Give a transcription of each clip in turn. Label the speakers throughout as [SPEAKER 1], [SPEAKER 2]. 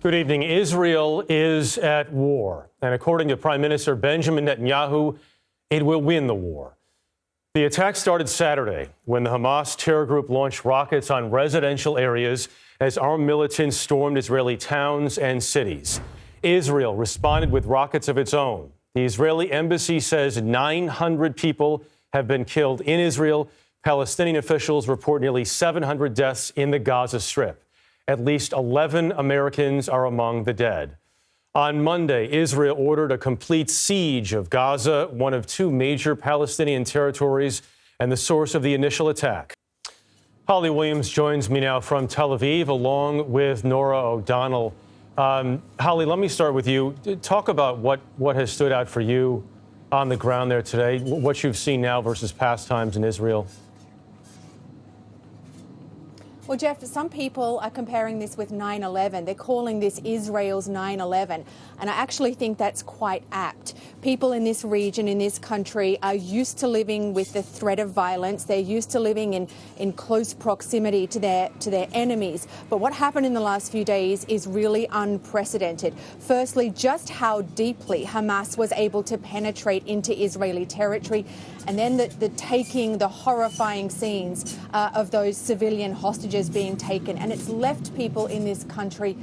[SPEAKER 1] Good evening. Israel is at war, and according to Prime Minister Benjamin Netanyahu, it will win the war. The attack started Saturday when the Hamas terror group launched rockets on residential areas as armed militants stormed Israeli towns and cities. Israel responded with rockets of its own. The Israeli embassy says 900 people have been killed in Israel. Palestinian officials report nearly 700 deaths in the Gaza Strip. At least 11 Americans are among the dead. On Monday, Israel ordered a complete siege of Gaza, one of two major Palestinian territories and the source of the initial attack. Holly Williams joins me now from Tel Aviv, along with Norah O'Donnell. Holly, let me start with you. Talk about what has stood out for you on the ground there today, what you've seen now versus past times in Israel.
[SPEAKER 2] Well, Jeff, some people are comparing this with 9/11. They're calling this Israel's 9/11. And I actually think that's quite apt. People in this region, in this country, are used to living with the threat of violence. They're used to living in close proximity to their enemies. But what happened in the last few days is really unprecedented. Firstly, just how deeply Hamas was able to penetrate into Israeli territory. And then the horrifying scenes of those civilian hostages being taken. And it's left people in this country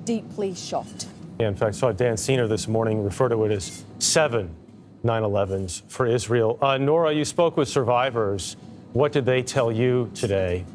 [SPEAKER 2] deeply shocked.
[SPEAKER 1] Yeah, in fact, I saw Dan Senior this morning refer to it as 7 9/11s for Israel. Norah, you spoke with survivors. What did they tell you today?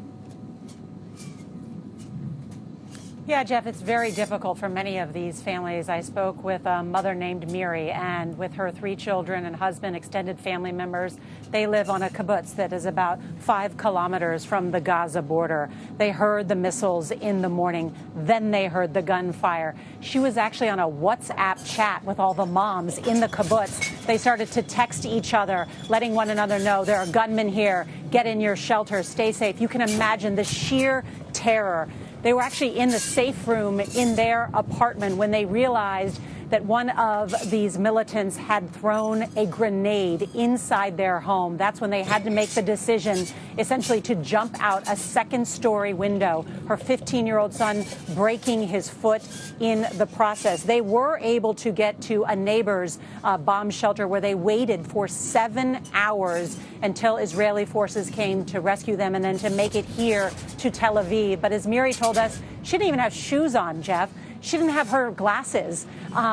[SPEAKER 3] Yeah, Jeff, it's very difficult for many of these families. I spoke with a mother named Miri, and with her 3 children and husband, extended family members. They live on a kibbutz that is about 5 kilometers from the Gaza border. They heard the missiles in the morning. Then they heard the gunfire. She was actually on a WhatsApp chat with all the moms in the kibbutz. They started to text each other, letting one another know there are gunmen here. Get in your shelter. Stay safe. You can imagine the sheer terror. They were actually in the safe room in their apartment when they realized that one of these militants had thrown a grenade inside their home. That's when they had to make the decision, essentially, to jump out a second-story window. Her 15-year-old son breaking his foot in the process. They were able to get to a neighbor's bomb shelter where they waited for 7 hours until Israeli forces came to rescue them and then to make it here to Tel Aviv. But as Miri told us, she didn't even have shoes on, Jeff. She didn't have her glasses.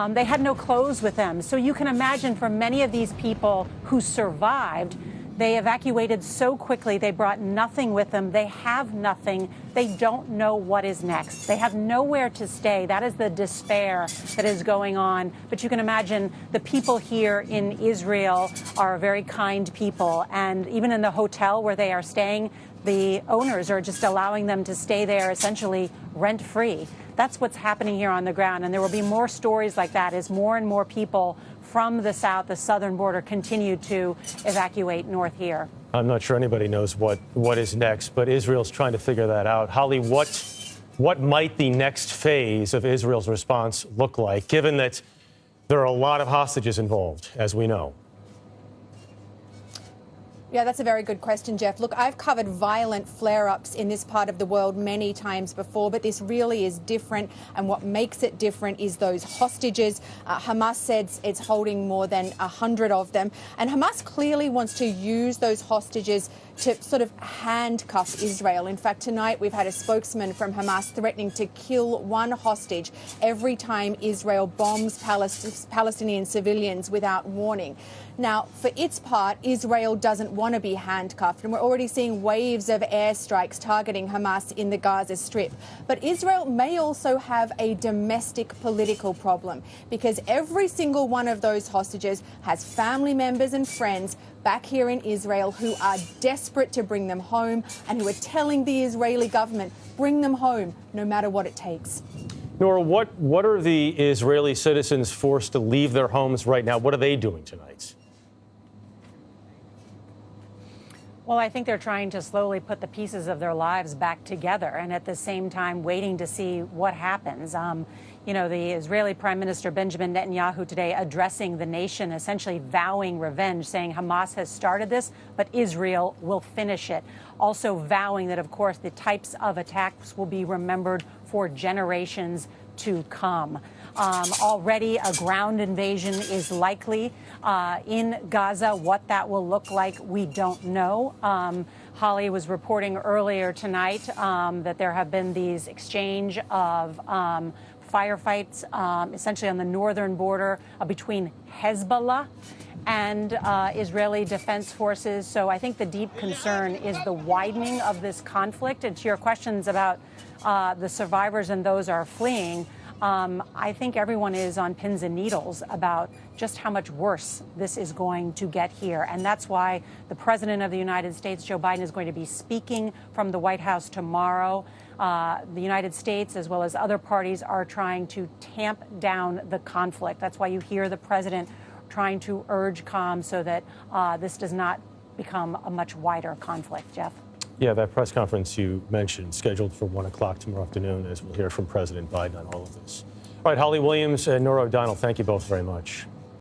[SPEAKER 3] They had no clothes with them. So you can imagine for many of these people who survived, they evacuated so quickly. They brought nothing with them. They have nothing. They don't know what is next. They have nowhere to stay. That is the despair that is going on. But you can imagine the people here in Israel are very kind people. And even in the hotel where they are staying, the owners are just allowing them to stay there essentially rent-free. That's what's happening here on the ground. And there will be more stories like that as more and more people from the south, the southern border, continue to evacuate north here.
[SPEAKER 1] I'm not sure anybody knows what is next, but Israel's trying to figure that out. Holly, what might the next phase of Israel's response look like, given that there are a lot of hostages involved, as we know?
[SPEAKER 2] Yeah, that's a very good question, Jeff. Look, I've covered violent flare-ups in this part of the world many times before, but this really is different. And what makes it different is those hostages. Hamas says it's holding more than 100 of them. And Hamas clearly wants to use those hostages to sort of handcuff Israel. In fact, tonight we've had a spokesman from Hamas threatening to kill one hostage every time Israel bombs Palestinian civilians without warning. Now, for its part, Israel doesn't want to be handcuffed, and we're already seeing waves of airstrikes targeting Hamas in the Gaza Strip. But Israel may also have a domestic political problem, because every single one of those hostages has family members and friends back here in Israel who are desperate to bring them home and who are telling the Israeli government, bring them home, no matter what it takes.
[SPEAKER 1] Norah, what are the Israeli citizens forced to leave their homes right now? What are they doing tonight?
[SPEAKER 3] Well, I think they're trying to slowly put the pieces of their lives back together and at the same time waiting to see what happens. You know, the Israeli Prime Minister Benjamin Netanyahu today addressing the nation, essentially vowing revenge, saying Hamas has started this, but Israel will finish it. Also vowing that, of course, the types of attacks will be remembered for generations to come. Already a ground invasion is likely in Gaza. What that will look like, we don't know. Holly was reporting earlier tonight that there have been these exchange of firefights essentially on the northern border between Hezbollah and Israeli Defense Forces. So I think the deep concern is the widening of this conflict. And to your questions about the survivors and those are fleeing, I think everyone is on pins and needles about just how much worse this is going to get here. And that's why the President of the United States, Joe Biden, is going to be speaking from the White House tomorrow. The United States, as well as other parties, are trying to tamp down the conflict. That's why you hear the president trying to urge calm so that this does not become a much wider conflict. Jeff?
[SPEAKER 1] Yeah, that press conference you mentioned, scheduled for 1 o'clock tomorrow afternoon, as we'll hear from President Biden on all of this. All right, Holly Williams and Norah O'Donnell, thank you both very much.